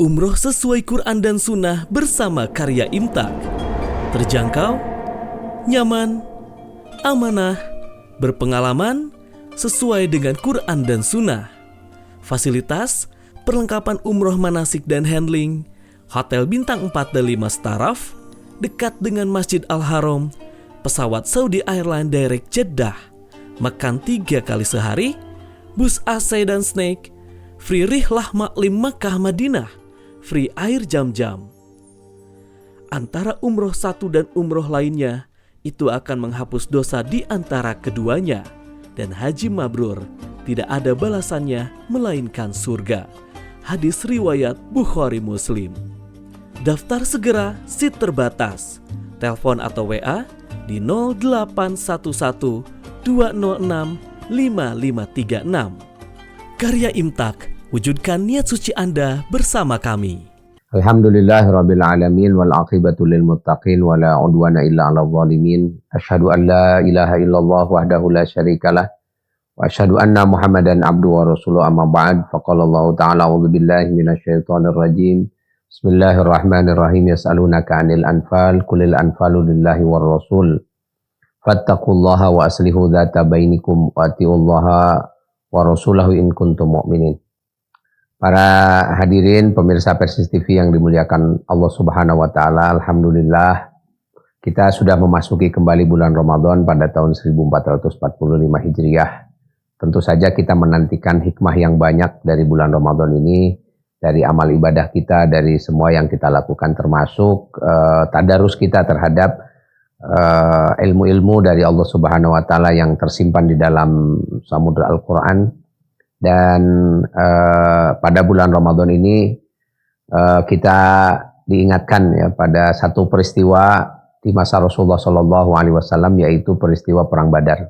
Umroh sesuai Quran dan Sunnah bersama Karya Imtak. Terjangkau, nyaman, amanah, berpengalaman, sesuai dengan Quran dan Sunnah. Fasilitas, perlengkapan umroh manasik dan handling, hotel bintang 4 dan 5 staraf, dekat dengan Masjid Al-Haram, pesawat Saudi Airlines Direct Jeddah, makan 3 kali sehari, bus AC dan snack, free rihlah maklim Makkah Madinah, free air jam-jam. Antara umroh satu dan umroh lainnya, itu akan menghapus dosa di antara keduanya. Dan haji mabrur tidak ada balasannya melainkan surga. Hadis riwayat Bukhari Muslim. Daftar segera, seat terbatas. Telepon atau WA di 0811 206 5536. Karya Imtak, wujudkan niat suci Anda bersama kami. Alhamdulillahirabbil alamin wal aqibatu lil muttaqin wala udwana illa 'alal zalimin. Asyhadu an la ilaha illallah wahdahu la syarikalah wa asyhadu anna Muhammadan abduhu wa rasuluhu amma ba'd. Faqala Allah ta'ala a'udzu billahi minasyaitonir rajim. Bismillahirrahmanirrahim. Yas'alunaka 'anil anfal qulil anfalu lillahi war rasul. Fattaqullaha wa aslihu dzata bainikum wa atiullaha wa rasulahu in kuntum mu'minin. Para hadirin pemirsa Persis TV yang dimuliakan Allah Subhanahu wa taala, alhamdulillah kita sudah memasuki kembali bulan Ramadan pada tahun 1445 Hijriah. Tentu saja kita menantikan hikmah yang banyak dari bulan Ramadan ini, dari amal ibadah kita, dari semua yang kita lakukan, termasuk tadarus kita terhadap ilmu-ilmu dari Allah Subhanahu wa taala yang tersimpan di dalam samudra Al-Qur'an. Dan pada bulan Ramadan ini kita diingatkan ya pada satu peristiwa di masa Rasulullah SAW, yaitu peristiwa Perang Badar.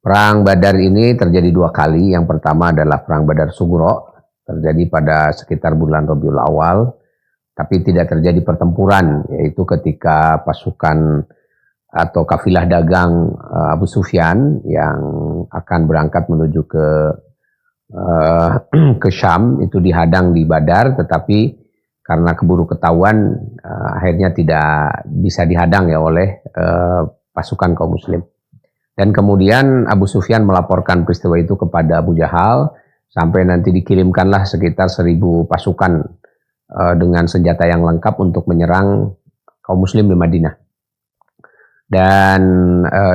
Perang Badar ini terjadi 2 kali. Yang pertama adalah Perang Badar Sugro, terjadi pada sekitar bulan Rabiul Awal, tapi tidak terjadi pertempuran, yaitu ketika pasukan atau kafilah dagang Abu Sufyan yang akan berangkat menuju ke Syam itu dihadang di Badar, tetapi karena keburu ketahuan akhirnya tidak bisa dihadang ya oleh pasukan kaum muslim. Dan kemudian Abu Sufyan melaporkan peristiwa itu kepada Abu Jahal, sampai nanti dikirimkanlah sekitar 1000 pasukan dengan senjata yang lengkap untuk menyerang kaum muslim di Madinah. Dan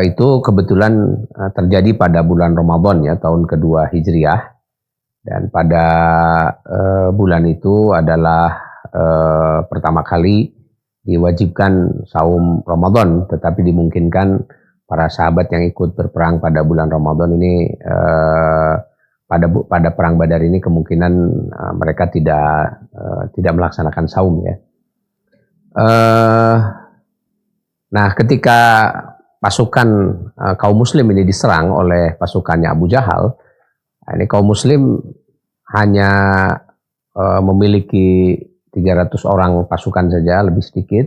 itu kebetulan terjadi pada bulan Ramadan ya, tahun kedua Hijriah. Dan pada bulan itu adalah pertama kali diwajibkan saum Ramadan, tetapi dimungkinkan para sahabat yang ikut berperang pada bulan Ramadan ini pada perang Badar ini kemungkinan mereka tidak melaksanakan saum ya. Nah, ketika pasukan kaum muslim ini diserang oleh pasukannya Abu Jahal, ini kaum muslim hanya memiliki 300 orang pasukan saja, lebih sedikit,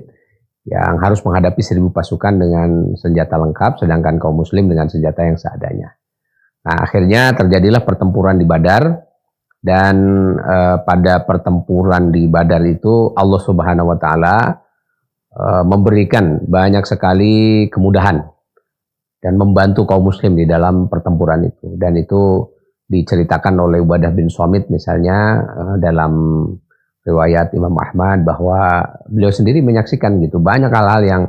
yang harus menghadapi 1000 pasukan dengan senjata lengkap, sedangkan kaum muslim dengan senjata yang seadanya. Nah, akhirnya terjadilah pertempuran di Badar, dan pada pertempuran di Badar itu Allah Subhanahu wa taala memberikan banyak sekali kemudahan dan membantu kaum muslim di dalam pertempuran itu. Dan itu diceritakan oleh Ubadah bin Somit misalnya dalam riwayat Imam Ahmad, bahwa beliau sendiri menyaksikan gitu banyak hal-hal yang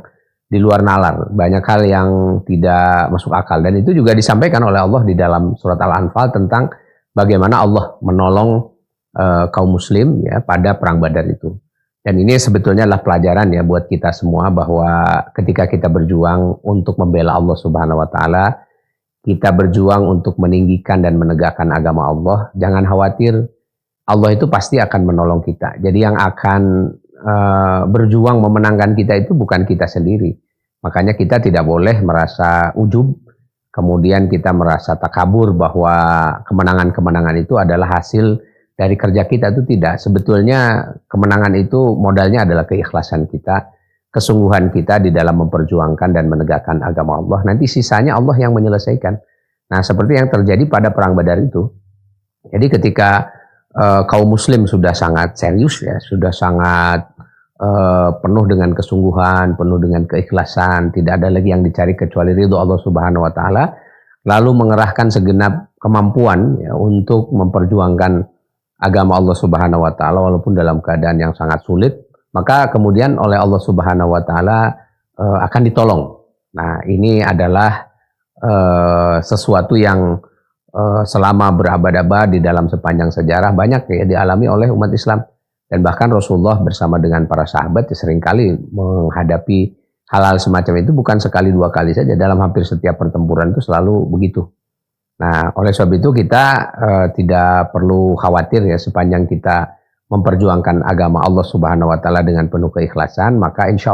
di luar nalar, banyak hal yang tidak masuk akal. Dan itu juga disampaikan oleh Allah di dalam surat Al-Anfal tentang bagaimana Allah menolong kaum muslim ya pada perang Badar itu. Dan ini sebetulnya adalah pelajaran ya buat kita semua, bahwa ketika kita berjuang untuk membela Allah Subhanahu wa taala, kita berjuang untuk meninggikan dan menegakkan agama Allah, jangan khawatir, Allah itu pasti akan menolong kita. Jadi yang akan berjuang memenangkan kita itu bukan kita sendiri. Makanya kita tidak boleh merasa ujub, kemudian kita merasa takabur bahwa kemenangan-kemenangan itu adalah hasil dari kerja kita. Itu tidak. Sebetulnya kemenangan itu modalnya adalah keikhlasan kita, kesungguhan kita di dalam memperjuangkan dan menegakkan agama Allah. Nanti sisanya Allah yang menyelesaikan. Nah, seperti yang terjadi pada perang Badar itu. Jadi ketika kaum muslim sudah sangat serius ya, sudah sangat penuh dengan kesungguhan, penuh dengan keikhlasan, tidak ada lagi yang dicari kecuali ridho Allah Subhanahu wa taala, lalu mengerahkan segenap kemampuan ya, untuk memperjuangkan agama Allah Subhanahu wa taala walaupun dalam keadaan yang sangat sulit, maka kemudian oleh Allah Subhanahu wa taala akan ditolong. Nah, ini adalah sesuatu yang selama berabad-abad di dalam sepanjang sejarah banyak ya dialami oleh umat Islam. Dan bahkan Rasulullah bersama dengan para sahabat seringkali menghadapi hal-hal semacam itu bukan sekali dua kali saja, dalam hampir setiap pertempuran itu selalu begitu. Nah, oleh sebab itu kita tidak perlu khawatir ya, sepanjang kita memperjuangkan agama Allah Subhanahu wa taala dengan penuh keikhlasan, maka insya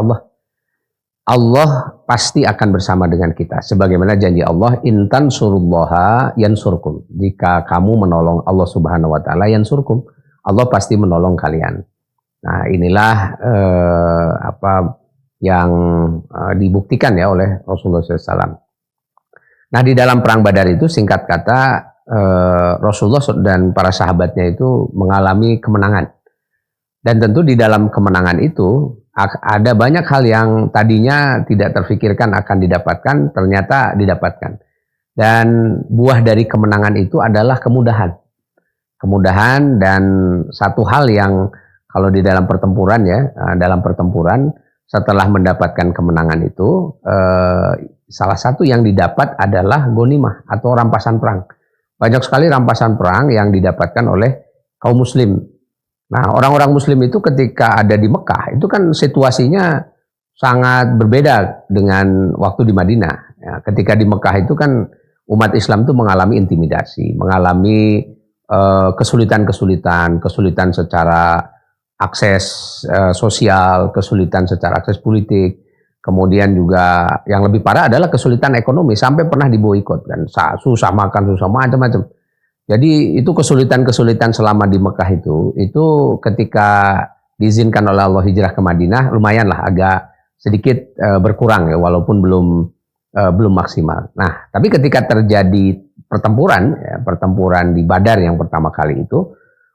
Allah pasti akan bersama dengan kita. Sebagaimana janji Allah, intan surullaha yansurkum. Jika kamu menolong Allah Subhanahu wa taala yansurkum, Allah pasti menolong kalian. Nah, inilah apa yang dibuktikan ya oleh Rasulullah SAW. Nah, di dalam perang Badar itu singkat kata Rasulullah dan para sahabatnya itu mengalami kemenangan. Dan tentu di dalam kemenangan itu ada banyak hal yang tadinya tidak terfikirkan akan didapatkan, ternyata didapatkan. Dan buah dari kemenangan itu adalah kemudahan. Kemudahan dan satu hal yang kalau di dalam pertempuran ya, dalam pertempuran setelah mendapatkan kemenangan itu, salah satu yang didapat adalah ghanimah atau rampasan perang. Banyak sekali rampasan perang yang didapatkan oleh kaum muslim. Nah, orang-orang muslim itu ketika ada di Mekah, itu kan situasinya sangat berbeda dengan waktu di Madinah. Ya, ketika di Mekah itu kan umat Islam itu mengalami intimidasi, mengalami kesulitan secara akses sosial, kesulitan secara akses politik, kemudian juga yang lebih parah adalah kesulitan ekonomi, sampai pernah diboikot kan, susah makan, susah macam-macam. Jadi itu kesulitan selama di Mekah itu ketika diizinkan oleh Allah hijrah ke Madinah, lumayanlah agak sedikit berkurang ya, walaupun belum maksimal. Nah, tapi ketika terjadi pertempuran di Badar yang pertama kali itu,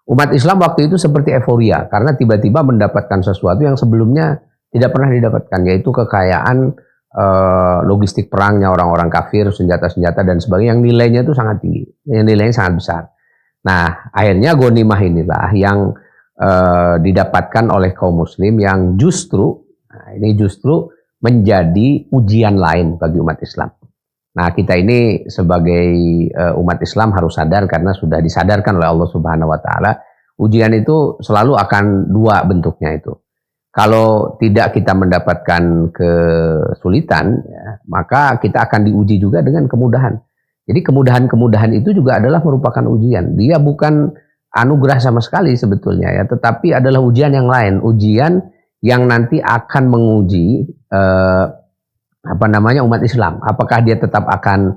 umat Islam waktu itu seperti euforia karena tiba-tiba mendapatkan sesuatu yang sebelumnya tidak pernah didapatkan, yaitu kekayaan logistik perangnya orang-orang kafir, senjata-senjata dan sebagainya yang nilainya itu sangat tinggi, yang nilainya sangat besar. Nah, akhirnya ghanimah inilah yang didapatkan oleh kaum muslim yang justru menjadi ujian lain bagi umat Islam. Nah, kita ini sebagai umat Islam harus sadar karena sudah disadarkan oleh Allah Subhanahu wa taala, ujian itu selalu akan dua bentuknya itu. Kalau tidak kita mendapatkan kesulitan, ya, maka kita akan diuji juga dengan kemudahan. Jadi kemudahan itu juga adalah merupakan ujian. Dia bukan anugerah sama sekali sebetulnya ya, tetapi adalah ujian yang lain, ujian yang nanti akan menguji umat Islam. Apakah dia tetap akan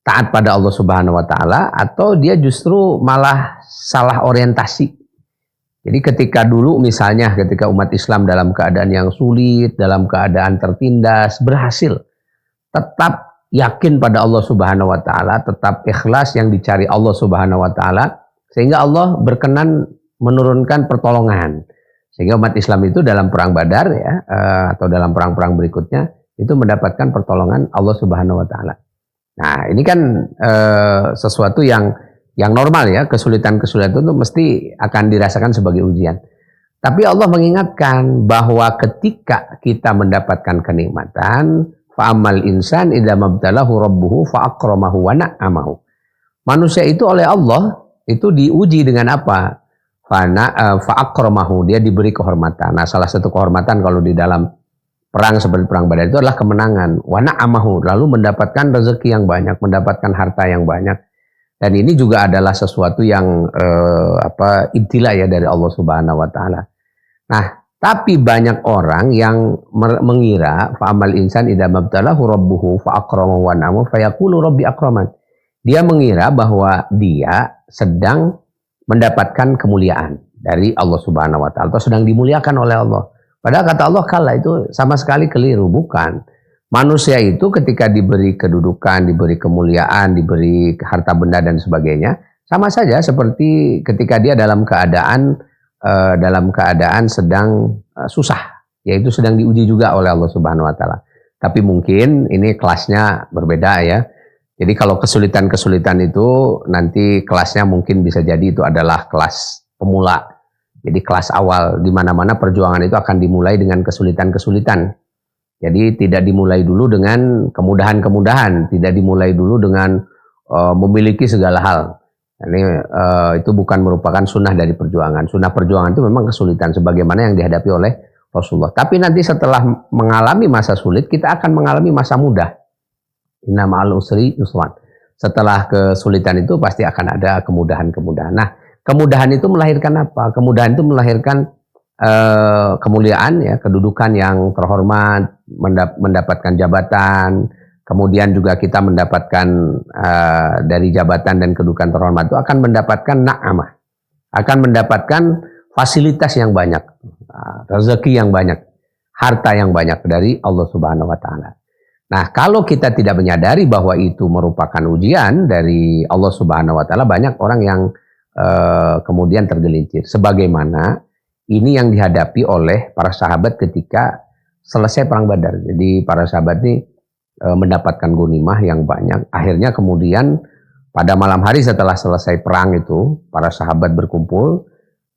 taat pada Allah Subhanahu wa taala atau dia justru malah salah orientasi. Jadi ketika dulu misalnya ketika umat Islam dalam keadaan yang sulit, dalam keadaan tertindas, berhasil tetap yakin pada Allah Subhanahu wa taala, tetap ikhlas yang dicari Allah Subhanahu wa taala, sehingga Allah berkenan menurunkan pertolongan. Sehingga umat Islam itu dalam perang Badar ya, atau dalam perang-perang berikutnya itu mendapatkan pertolongan Allah Subhanahu wa taala. Nah, ini kan sesuatu yang normal ya, kesulitan-kesulitan itu mesti akan dirasakan sebagai ujian. Tapi Allah mengingatkan bahwa ketika kita mendapatkan kenikmatan, fa'amal insan idza mabtalahu rabbuhu fa'akramahu wa na'amahu. Manusia itu oleh Allah itu diuji dengan apa? Fa'akramahu, dia diberi kehormatan. Nah, salah satu kehormatan kalau di dalam perang seperti perang Badar itu adalah kemenangan. Wa na'amahu, lalu mendapatkan rezeki yang banyak, mendapatkan harta yang banyak. Dan ini juga adalah sesuatu yang ibtila ya dari Allah Subhanahu wa taala. Nah, tapi banyak orang yang mengira fa'amal insan idza mabtalahu rabbuhu fa'akramahu wa na'amahu fayaqulu rabbi akraman. Dia mengira bahwa dia sedang mendapatkan kemuliaan dari Allah Subhanahu wa taala atau sedang dimuliakan oleh Allah. Padahal kata Allah kala itu sama sekali keliru, bukan. Manusia itu ketika diberi kedudukan, diberi kemuliaan, diberi harta benda dan sebagainya, Sama saja seperti ketika dia dalam keadaan sedang susah, yaitu sedang diuji juga oleh Allah Subhanahu wa taala. Tapi mungkin ini kelasnya berbeda ya. Jadi kalau kesulitan-kesulitan itu nanti kelasnya mungkin bisa jadi itu adalah kelas pemula. Jadi kelas awal di mana-mana perjuangan itu akan dimulai dengan kesulitan-kesulitan. Jadi tidak dimulai dulu dengan kemudahan-kemudahan, tidak dimulai dulu dengan memiliki segala hal. Ini itu bukan merupakan sunnah dari perjuangan. Sunnah perjuangan itu memang kesulitan sebagaimana yang dihadapi oleh Rasulullah. Tapi nanti setelah mengalami masa sulit, kita akan mengalami masa mudah. Inna ma'al usri yusran. Setelah kesulitan itu pasti akan ada kemudahan-kemudahan. Nah, kemudahan itu melahirkan apa? Kemudahan itu melahirkan kemuliaan, ya, kedudukan yang terhormat, mendapatkan jabatan, kemudian juga kita mendapatkan dari jabatan dan kedudukan terhormat itu akan mendapatkan na'amah, akan mendapatkan fasilitas yang banyak, rezeki yang banyak, harta yang banyak dari Allah Subhanahu wa taala. Nah, kalau kita tidak menyadari bahwa itu merupakan ujian dari Allah Subhanahu wa taala, banyak orang yang kemudian tergelincir. Sebagaimana ini yang dihadapi oleh para sahabat ketika selesai perang Badar. Jadi para sahabat ini mendapatkan ghanimah yang banyak. Akhirnya kemudian pada malam hari setelah selesai perang itu, para sahabat berkumpul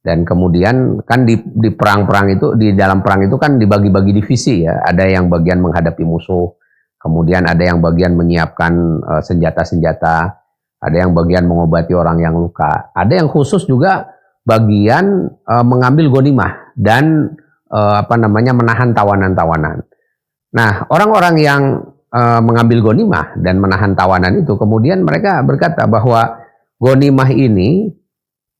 dan kemudian kan di perang-perang itu, di dalam perang itu kan dibagi-bagi divisi ya. Ada yang bagian menghadapi musuh, kemudian ada yang bagian menyiapkan senjata-senjata, ada yang bagian mengobati orang yang luka, ada yang khusus juga bagian mengambil ghanimah dan menahan tawanan-tawanan. Nah, orang-orang yang mengambil ghanimah dan menahan tawanan itu kemudian mereka berkata bahwa ghanimah ini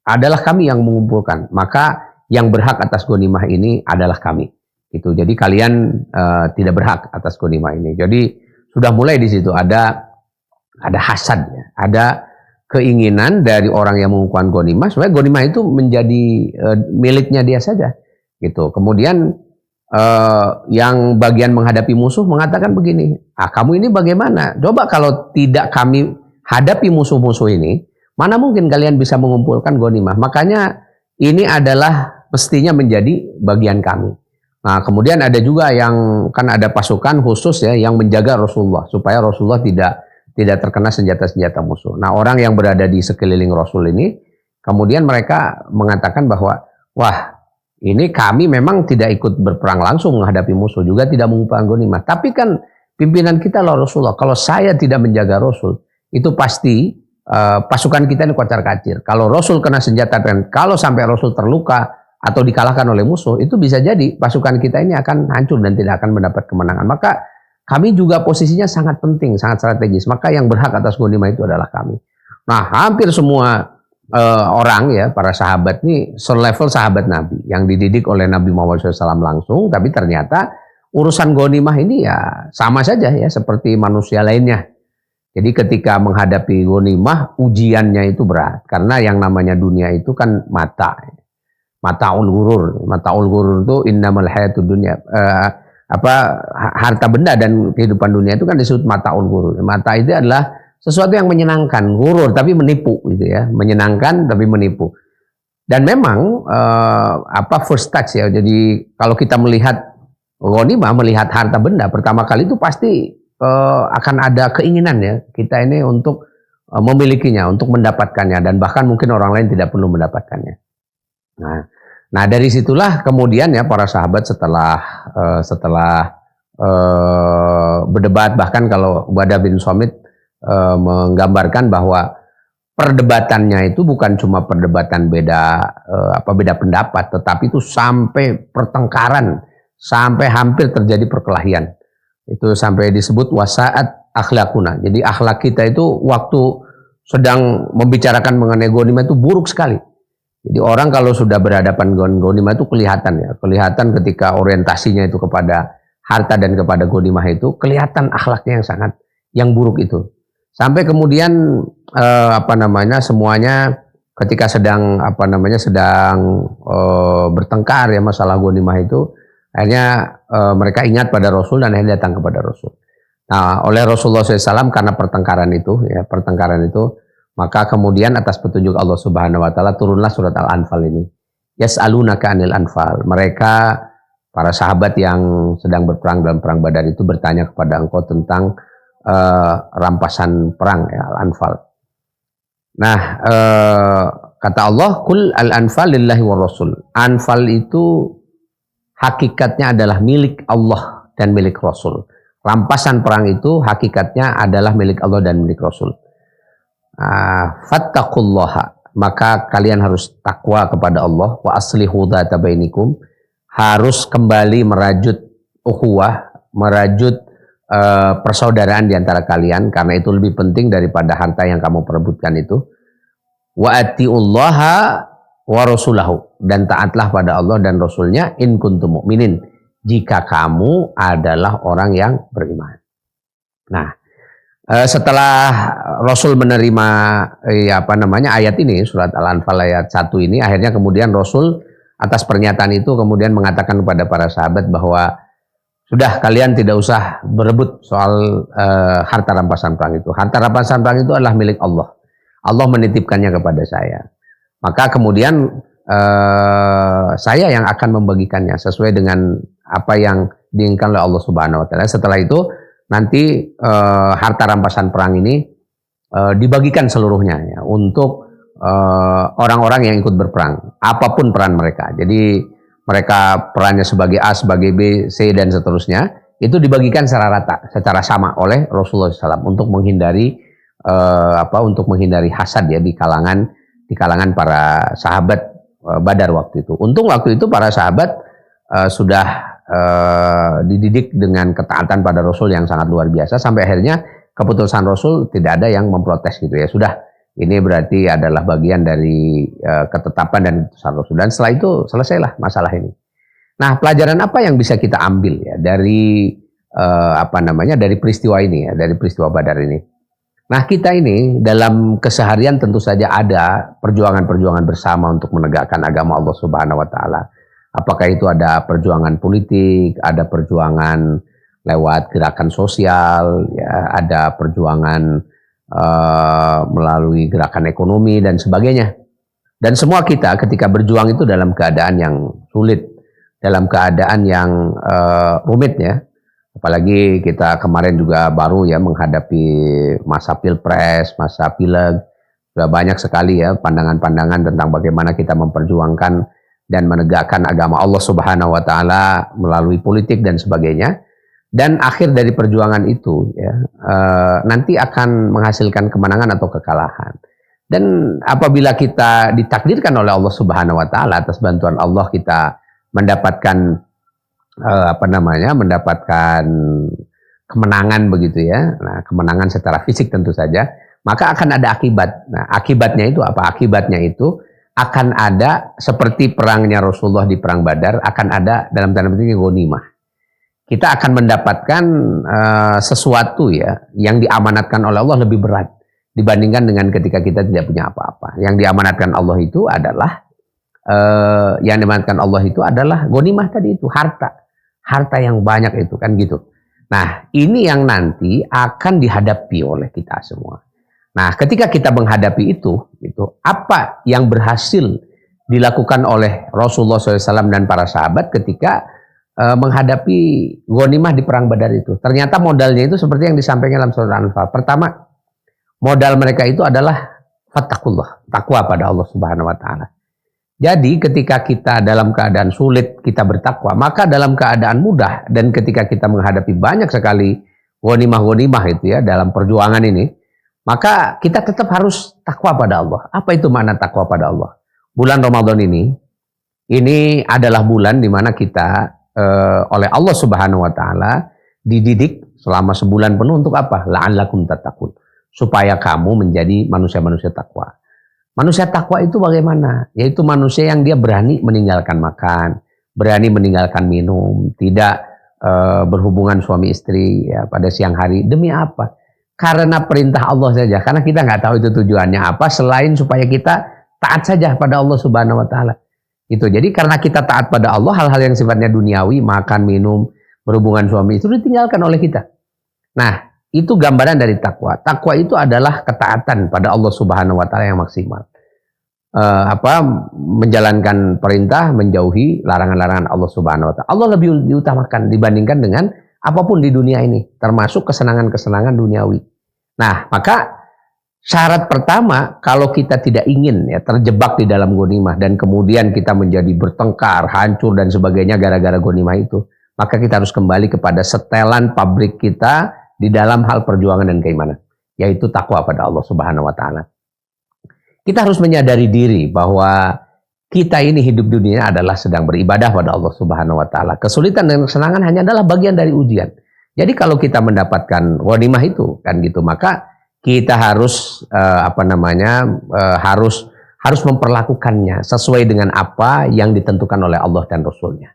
adalah kami yang mengumpulkan, maka yang berhak atas ghanimah ini adalah kami. Itu. Jadi kalian tidak berhak atas ghanimah ini. Jadi sudah mulai di situ ada hasad, ya. Ada keinginan dari orang yang mengumpulkan ghanimah supaya ghanimah itu menjadi miliknya dia saja. Gitu. Kemudian yang bagian menghadapi musuh mengatakan begini, kamu ini bagaimana? Coba kalau tidak kami hadapi musuh-musuh ini, mana mungkin kalian bisa mengumpulkan ghanimah? Makanya ini adalah mestinya menjadi bagian kami. Nah, kemudian ada juga yang kan ada pasukan khusus ya yang menjaga Rasulullah supaya Rasulullah tidak terkena senjata-senjata musuh. Nah, orang yang berada di sekeliling Rasul ini kemudian mereka mengatakan bahwa wah, ini kami memang tidak ikut berperang langsung menghadapi musuh, juga tidak mengumpulkan ghanimah. Tapi kan pimpinan kita loh Rasulullah. Kalau saya tidak menjaga Rasul, itu pasti pasukan kita ini kocar-kacir. Kalau Rasul kena senjata dan kalau sampai Rasul terluka atau dikalahkan oleh musuh, itu bisa jadi pasukan kita ini akan hancur dan tidak akan mendapat kemenangan. Maka kami juga posisinya sangat penting, sangat strategis. Maka yang berhak atas ghanimah itu adalah kami. Nah, hampir semua orang ya, para sahabat ini selevel sahabat Nabi yang dididik oleh Nabi Muhammad SAW langsung, tapi ternyata urusan ghanimah ini ya sama saja ya seperti manusia lainnya. Jadi ketika menghadapi ghanimah, ujiannya itu berat karena yang namanya dunia itu kan mataul ghurur. Mataul ghurur itu innamal hayatud dunya. Harta benda dan kehidupan dunia itu kan disebut mataul ghurur. Mata itu adalah sesuatu yang menyenangkan, ghurur tapi menipu gitu ya, menyenangkan tapi menipu. Dan memang first touch ya. Jadi kalau kita melihat ghanimah, melihat harta benda pertama kali itu pasti akan ada keinginan ya kita ini untuk memilikinya, untuk mendapatkannya, dan bahkan mungkin orang lain tidak perlu mendapatkannya. Nah dari situlah kemudian ya para sahabat setelah berdebat, bahkan kalau Ubadah bin Samit menggambarkan bahwa perdebatannya itu bukan cuma perdebatan beda pendapat, tetapi itu sampai pertengkaran, sampai hampir terjadi perkelahian. Itu sampai disebut wasaat akhlakuna. Jadi akhlak kita itu waktu sedang membicarakan mengenai ghanimah itu buruk sekali. Jadi orang kalau sudah berhadapan dengan ghanimah itu kelihatan ketika orientasinya itu kepada harta dan kepada ghanimah itu kelihatan akhlaknya yang buruk itu. Sampai kemudian semuanya ketika sedang bertengkar ya masalah ghanimah itu, akhirnya mereka ingat pada Rasul dan akhirnya datang kepada Rasul. Nah, oleh Rasulullah SAW karena pertengkaran itu Maka kemudian atas petunjuk Allah Subhanahu wa taala turunlah surat Al-Anfal ini. Yas'alunaka 'anil anfal. Mereka para sahabat yang sedang berperang dalam perang Badar itu bertanya kepada engkau tentang rampasan perang ya, Al-Anfal. Nah, kata Allah, kul al-anfal lillahi wa rasul. Anfal itu hakikatnya adalah milik Allah dan milik Rasul. Rampasan perang itu hakikatnya adalah milik Allah dan milik Rasul. Fattaqullaha, maka kalian harus takwa kepada Allah. Wa aslihu dzata bainikum, harus kembali merajut ukhuwah, merajut persaudaraan di antara kalian, karena itu lebih penting daripada harta yang kamu perebutkan itu. Wa atiullaha wa rasulahu, dan taatlah pada Allah dan Rasulnya, in kuntum mu'minin, jika kamu adalah orang yang beriman. Nah, setelah Rasul menerima ayat ini, surat Al-Anfal ayat 1 ini, akhirnya kemudian Rasul atas pernyataan itu kemudian mengatakan kepada para sahabat bahwa sudah, kalian tidak usah berebut soal harta rampasan perang itu. Harta rampasan perang itu adalah milik Allah. Allah menitipkannya kepada saya. Maka kemudian saya yang akan membagikannya sesuai dengan apa yang diinginkan oleh Allah Subhanahu wa taala. Setelah itu nanti harta rampasan perang ini dibagikan seluruhnya ya, untuk orang-orang yang ikut berperang, apapun peran mereka. Jadi mereka perannya sebagai A, sebagai B, C, dan seterusnya, itu dibagikan secara rata, secara sama oleh Rasulullah SAW untuk menghindari menghindari hasad ya di kalangan para sahabat Badar waktu itu. Untung waktu itu para sahabat sudah dididik dengan ketaatan pada Rasul yang sangat luar biasa, sampai akhirnya keputusan Rasul tidak ada yang memprotes gitu ya. Sudah, ini berarti adalah bagian dari ketetapan dan keputusan Rasul. Dan setelah itu selesailah masalah ini. Nah, pelajaran apa yang bisa kita ambil ya dari dari peristiwa ini ya, dari peristiwa Badar ini? Nah, kita ini dalam keseharian tentu saja ada perjuangan-perjuangan bersama untuk menegakkan agama Allah Subhanahu wa taala. Apakah itu ada perjuangan politik, ada perjuangan lewat gerakan sosial, ya, ada perjuangan melalui gerakan ekonomi dan sebagainya. Dan semua kita ketika berjuang itu dalam keadaan yang sulit, dalam keadaan yang rumit ya. Apalagi kita kemarin juga baru ya menghadapi masa pilpres, masa pileg. Sudah banyak sekali ya pandangan-pandangan tentang bagaimana kita memperjuangkan dan menegakkan agama Allah Subhanahu wa taala melalui politik dan sebagainya. Dan akhir dari perjuangan itu ya, nanti akan menghasilkan kemenangan atau kekalahan. Dan apabila kita ditakdirkan oleh Allah Subhanahu wa taala, atas bantuan Allah kita mendapatkan mendapatkan kemenangan begitu ya. Nah, kemenangan secara fisik tentu saja, maka akan ada akibat. Nah, akibatnya itu apa? Akibatnya itu akan ada seperti perangnya Rasulullah di perang Badar, akan ada dalam tanda petik ghanimah. Kita akan mendapatkan sesuatu ya yang diamanatkan oleh Allah lebih berat dibandingkan dengan ketika kita tidak punya apa-apa. Yang diamanatkan Allah itu adalah ghanimah tadi itu, harta yang banyak itu kan gitu. Nah, ini yang nanti akan dihadapi oleh kita semua. Nah, ketika kita menghadapi itu apa yang berhasil dilakukan oleh Rasulullah SAW dan para sahabat ketika menghadapi ghanimah di perang Badar itu? Ternyata modalnya itu seperti yang disampaikan dalam surat Al-Anfal. Pertama, modal mereka itu adalah fattaqullah, takwa pada Allah Subhanahu wa taala. Jadi ketika kita dalam keadaan sulit kita bertakwa, maka dalam keadaan mudah dan ketika kita menghadapi banyak sekali ghanimah itu ya dalam perjuangan ini, maka kita tetap harus takwa pada Allah. Apa itu makna takwa pada Allah? Bulan Ramadan ini adalah bulan di mana kita oleh Allah Subhanahu wa taala dididik selama sebulan penuh untuk apa? La'allakum tattaqun. Supaya kamu menjadi manusia-manusia takwa. Manusia takwa itu bagaimana? Yaitu manusia yang dia berani meninggalkan makan, berani meninggalkan minum, tidak berhubungan suami istri ya, pada siang hari. Demi apa? Karena perintah Allah saja. Karena kita nggak tahu itu tujuannya apa selain supaya kita taat saja pada Allah Subhanahu wa taala. Itu. Jadi karena kita taat pada Allah, hal-hal yang sifatnya duniawi, makan, minum, berhubungan suami istri, itu ditinggalkan oleh kita. Nah, itu gambaran dari takwa. Takwa itu adalah ketaatan pada Allah Subhanahu wa taala yang maksimal. Menjalankan perintah, menjauhi larangan-larangan Allah Subhanahu wa taala. Allah lebih diutamakan dibandingkan dengan apapun di dunia ini, termasuk kesenangan-kesenangan duniawi. Nah, maka syarat pertama, kalau kita tidak ingin ya terjebak di dalam ghanimah dan kemudian kita menjadi bertengkar, hancur dan sebagainya gara-gara ghanimah itu, maka kita harus kembali kepada setelan pabrik kita di dalam hal perjuangan dan keimanan, yaitu takwa pada Allah Subhanahu wa taala. Kita harus menyadari diri bahwa kita ini hidup di dunia adalah sedang beribadah pada Allah Subhanahu wa taala. Kesulitan dan kesenangan hanya adalah bagian dari ujian. Jadi kalau kita mendapatkan ghanimah itu kan gitu, maka kita harus harus memperlakukannya sesuai dengan apa yang ditentukan oleh Allah dan Rasul-Nya.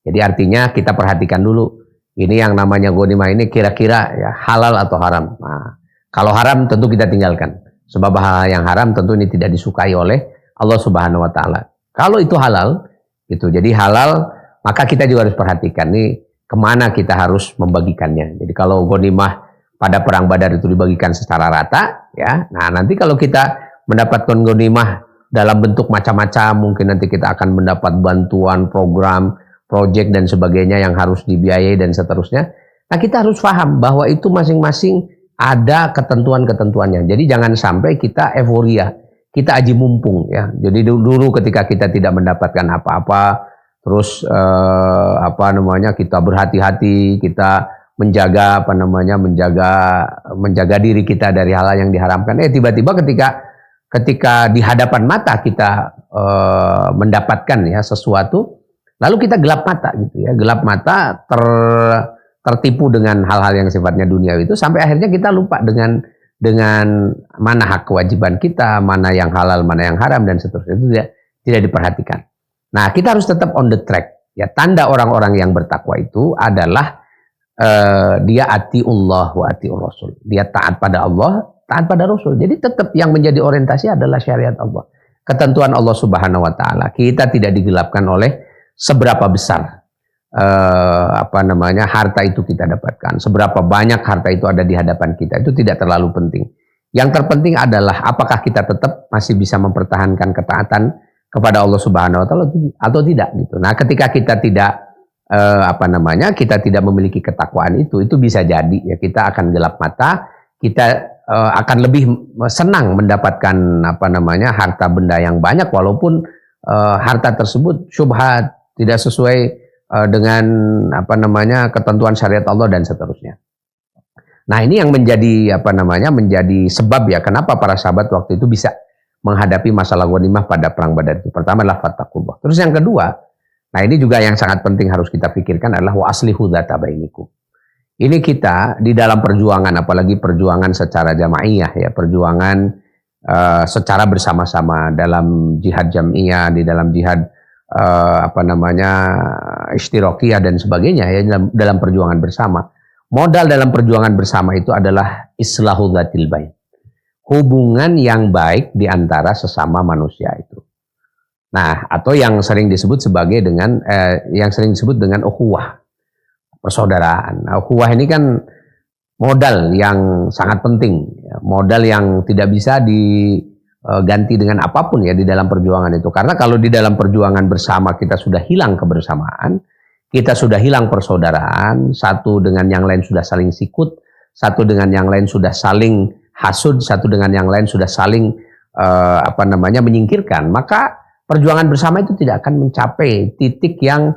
Jadi artinya kita perhatikan dulu, ini yang namanya ghanimah ini kira-kira ya halal atau haram. Nah, kalau haram tentu kita tinggalkan, sebab hal yang haram tentu ini tidak disukai oleh Allah Subhanahu wa taala. Kalau itu halal, itu jadi halal, maka kita juga harus perhatikan nih kemana kita harus membagikannya. Jadi kalau ghanimah pada perang Badar itu dibagikan secara rata, ya. Nah, nanti kalau kita mendapatkan ghanimah dalam bentuk macam-macam, mungkin nanti kita akan mendapat bantuan, program, proyek dan sebagainya yang harus dibiayai dan seterusnya. Nah, kita harus paham bahwa itu masing-masing ada ketentuan-ketentuannya. Jadi jangan sampai kita euforia, kita aji mumpung, ya. Jadi dulu ketika kita tidak mendapatkan apa-apa, terus kita berhati-hati, kita menjaga menjaga diri kita dari hal yang diharamkan. Tiba-tiba ketika di hadapan mata kita mendapatkan ya sesuatu, lalu kita gelap mata gitu ya, gelap mata tertipu dengan hal-hal yang sifatnya duniawi itu, sampai akhirnya kita lupa dengan mana hak kewajiban kita, mana yang halal, mana yang haram dan seterusnya, itu tidak diperhatikan. Nah, kita harus tetap on the track. Ya, tanda orang-orang yang bertakwa itu adalah dia atiullah wa atiur rasul. Dia taat pada Allah, taat pada Rasul. Jadi tetap yang menjadi orientasi adalah syariat Allah, ketentuan Allah Subhanahu wa taala. Kita tidak digelapkan oleh seberapa besar harta itu kita dapatkan, seberapa banyak harta itu ada di hadapan kita, itu tidak terlalu penting. Yang terpenting adalah apakah kita tetap masih bisa mempertahankan ketaatan kepada Allah Subhanahu wa taala atau tidak gitu. Nah, ketika kita tidak kita tidak memiliki ketakwaan itu bisa jadi ya kita akan gelap mata, kita akan lebih senang mendapatkan harta benda yang banyak walaupun harta tersebut syubhat, tidak sesuai dengan ketentuan syariat Allah dan seterusnya. Nah, ini yang menjadi menjadi sebab ya kenapa para sahabat waktu itu bisa menghadapi masalah ghanimah pada perang Badar itu. Pertama adalah fattaqullah. Terus yang kedua, nah ini juga yang sangat penting harus kita pikirkan adalah wa aslihu dzata bainikum. Ini kita di dalam perjuangan, apalagi perjuangan secara jamaiyah ya, perjuangan secara bersama-sama dalam jihad jamiyah, di dalam jihad ishtirakiyah dan sebagainya ya, dalam perjuangan bersama. Modal dalam perjuangan bersama itu adalah islahu dzatil bain. Hubungan yang baik di antara sesama manusia itu. Nah, atau yang sering disebut dengan ukhuwah, persaudaraan. Nah, ukhuwah ini kan modal yang sangat penting, modal yang tidak bisa diganti dengan apapun ya di dalam perjuangan itu. Karena kalau di dalam perjuangan bersama kita sudah hilang kebersamaan, kita sudah hilang persaudaraan, satu dengan yang lain sudah saling sikut, satu dengan yang lain sudah saling hasud, satu dengan yang lain sudah saling menyingkirkan, maka perjuangan bersama itu tidak akan mencapai titik yang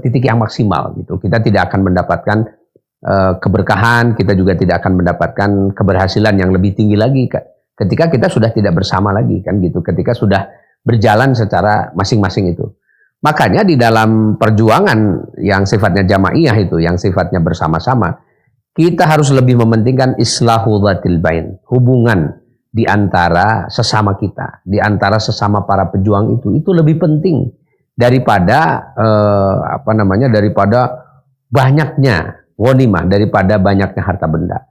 titik yang maksimal gitu. Kita tidak akan mendapatkan keberkahan, kita juga tidak akan mendapatkan keberhasilan yang lebih tinggi lagi ketika kita sudah tidak bersama lagi kan gitu. Ketika sudah berjalan secara masing-masing itu. Makanya di dalam perjuangan yang sifatnya jamaiyah itu, yang sifatnya bersama-sama, kita harus lebih mementingkan islahu dzatil bain, hubungan di antara sesama kita, di antara sesama para pejuang itu lebih penting daripada daripada banyaknya ghanimah, daripada banyaknya harta benda.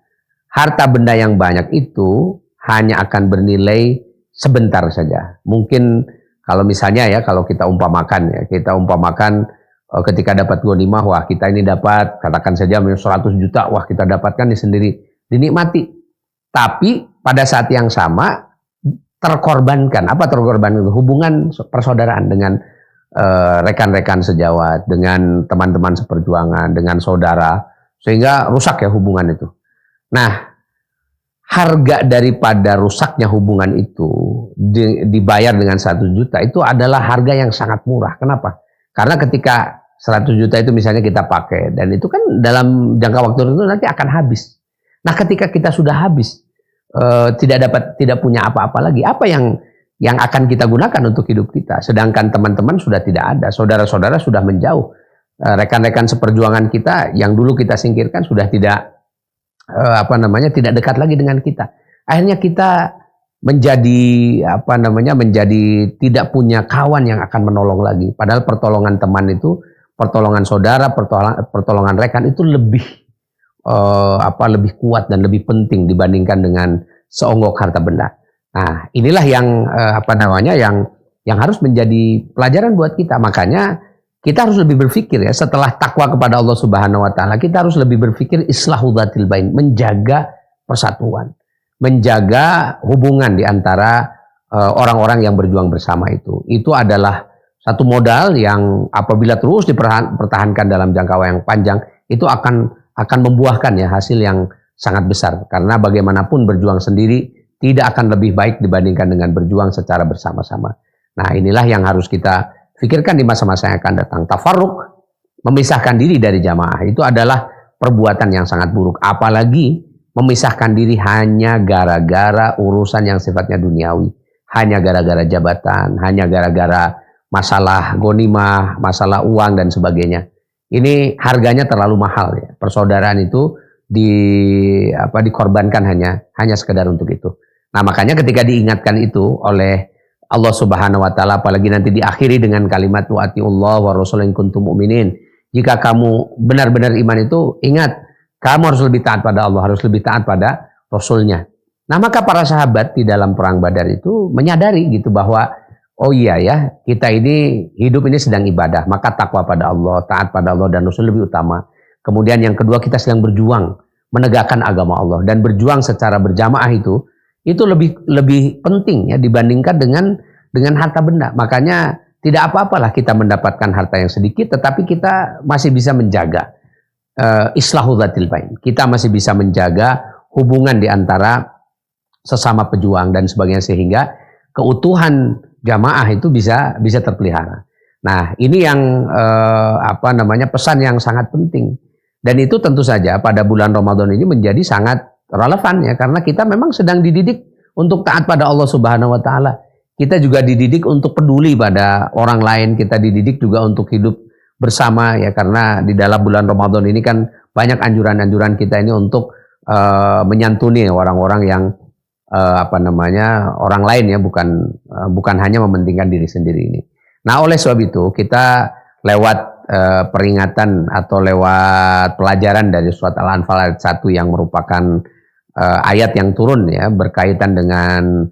Harta benda yang banyak itu hanya akan bernilai sebentar saja. Mungkin kalau misalnya ya, kalau kita umpamakan ketika dapat ghanimah, wah kita ini dapat, katakan saja 100 juta, wah kita dapatkan ini sendiri, dinikmati. Tapi pada saat yang sama terkorbankan, apa terkorbankan? Hubungan persaudaraan dengan rekan-rekan sejawat, dengan teman-teman seperjuangan, dengan saudara, sehingga rusak ya hubungan itu. Nah, harga daripada rusaknya hubungan itu dibayar dengan 100 juta itu adalah harga yang sangat murah. Kenapa? Karena ketika 100 juta itu misalnya kita pakai, dan itu kan dalam jangka waktu tertentu nanti akan habis. Nah, ketika kita sudah habis, tidak punya apa-apa lagi, apa yang akan kita gunakan untuk hidup kita? Sedangkan teman-teman sudah tidak ada, saudara-saudara sudah menjauh, rekan-rekan seperjuangan kita yang dulu kita singkirkan sudah tidak tidak dekat lagi dengan kita. Akhirnya kita menjadi tidak punya kawan yang akan menolong lagi. Padahal pertolongan teman itu, pertolongan saudara, pertolongan rekan itu lebih kuat dan lebih penting dibandingkan dengan seonggok harta benda. Nah, inilah yang yang harus menjadi pelajaran buat kita. Makanya kita harus lebih berpikir ya, setelah takwa kepada Allah Subhanahu wa taala, kita harus lebih berpikir islahu dzatil bain, menjaga persatuan, menjaga hubungan di antara orang-orang yang berjuang bersama itu. Itu adalah satu modal yang apabila terus dipertahankan dalam jangka yang panjang, itu akan membuahkan ya hasil yang sangat besar. Karena bagaimanapun berjuang sendiri tidak akan lebih baik dibandingkan dengan berjuang secara bersama-sama. Nah, inilah yang harus kita pikirkan di masa-masa yang akan datang. Tafarruq, memisahkan diri dari jamaah, itu adalah perbuatan yang sangat buruk. Apalagi memisahkan diri hanya gara-gara urusan yang sifatnya duniawi. Hanya gara-gara jabatan, hanya gara-gara masalah ghanimah, masalah uang dan sebagainya. Ini harganya terlalu mahal ya. Persaudaraan itu dikorbankan hanya sekedar untuk itu. Nah, makanya ketika diingatkan itu oleh Allah Subhanahu wa taala, apalagi nanti diakhiri dengan kalimat wa atiullah wa rasul in kuntum mu'minin. Jika kamu benar-benar iman itu, ingat, kamu harus lebih taat pada Allah, harus lebih taat pada Rasulnya. Nah, maka para sahabat di dalam perang Badar itu menyadari gitu bahwa oh iya ya, kita ini hidup ini sedang ibadah, maka takwa pada Allah, taat pada Allah dan Rasul lebih utama. Kemudian yang kedua, kita sedang berjuang menegakkan agama Allah, dan berjuang secara berjamaah itu lebih penting ya dibandingkan dengan harta benda. Makanya tidak apa-apalah kita mendapatkan harta yang sedikit, tetapi kita masih bisa menjaga islahu dzatil bain. Kita masih bisa menjaga hubungan di antara sesama pejuang dan sebagainya, sehingga keutuhan jamaah itu bisa terpelihara. Nah, ini yang pesan yang sangat penting. Dan itu tentu saja pada bulan Ramadan ini menjadi sangat relevan ya, karena kita memang sedang dididik untuk taat pada Allah Subhanahu wa taala. Kita juga dididik untuk peduli pada orang lain, kita dididik juga untuk hidup bersama ya, karena di dalam bulan Ramadan ini kan banyak anjuran-anjuran kita ini untuk menyantuni orang-orang yang orang lain ya, bukan hanya mementingkan diri sendiri ini. Nah, oleh sebab itu kita lewat peringatan atau lewat pelajaran dari surat Al-Anfal ayat 1 yang merupakan ayat yang turun ya berkaitan dengan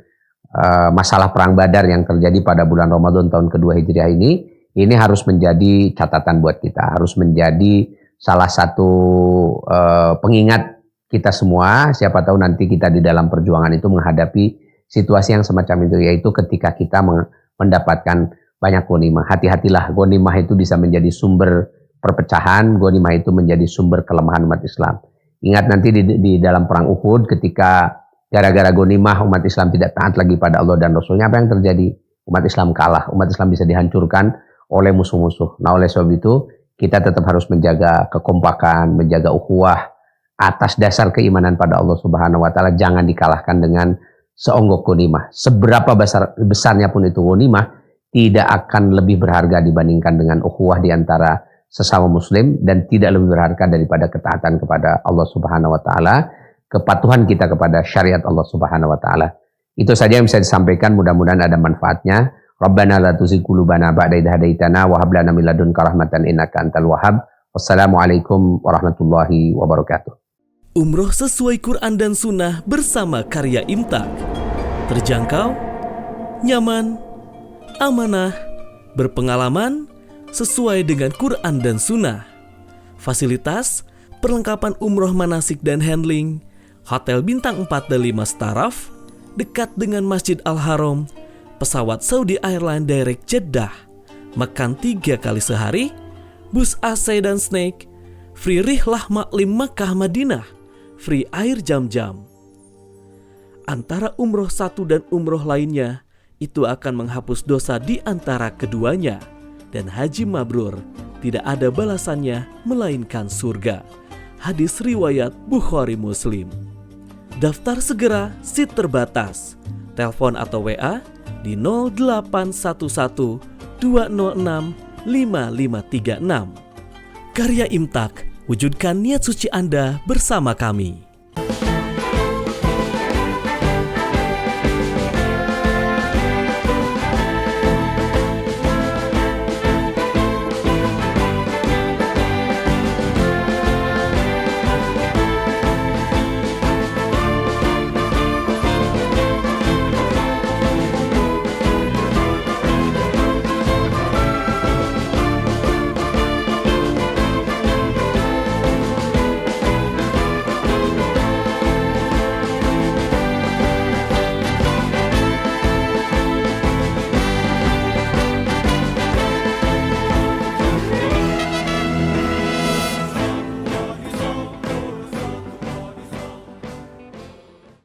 masalah perang Badar yang terjadi pada bulan Ramadan tahun kedua Hijriah ini harus menjadi catatan buat kita, harus menjadi salah satu pengingat kita semua. Siapa tahu nanti kita di dalam perjuangan itu menghadapi situasi yang semacam itu, yaitu ketika kita mendapatkan banyak ghanimah. Hati-hatilah, ghanimah itu bisa menjadi sumber perpecahan, ghanimah itu menjadi sumber kelemahan umat Islam. Ingat nanti di dalam perang Uhud, ketika gara-gara ghanimah umat Islam tidak taat lagi pada Allah dan Rasulnya, apa yang terjadi? Umat Islam kalah, umat Islam bisa dihancurkan oleh musuh-musuh. Nah, oleh sebab itu kita tetap harus menjaga kekompakan, menjaga ukhuwah atas dasar keimanan pada Allah Subhanahu wa taala. Jangan dikalahkan dengan seonggok ghanimah. Seberapa besarnya pun itu ghanimah, tidak akan lebih berharga dibandingkan dengan ukhuwah di antara sesama muslim, dan tidak lebih berharga daripada ketaatan kepada Allah Subhanahu wa taala, kepatuhan kita kepada syariat Allah Subhanahu wa taala. Itu saja yang bisa disampaikan, mudah-mudahan ada manfaatnya. Rabbana la tuzigh qulubana ba'da idh hadaitana wa hab lana min ladunka rahmatan innaka antal wahhab. Wassalamualaikum warahmatullahi wabarakatuh. Umroh sesuai Quran dan Sunnah bersama Karya Imtak. Terjangkau, nyaman, amanah, berpengalaman, sesuai dengan Quran dan Sunnah. Fasilitas, perlengkapan umroh manasik dan handling, hotel bintang 4 dan 5 staraf, dekat dengan Masjid Al-Haram, pesawat Saudi Airlines Direct Jeddah, makan 3 kali sehari, bus AC dan snack, free rihlah maklim Makkah Madinah, free air jam-jam. Antara umroh satu dan umroh lainnya, itu akan menghapus dosa di antara keduanya. Dan haji mabrur tidak ada balasannya melainkan surga. Hadis riwayat Bukhari Muslim. Daftar segera, seat terbatas. Telepon atau WA di 0811 206 5536. Karya Imtak, wujudkan niat suci Anda bersama kami.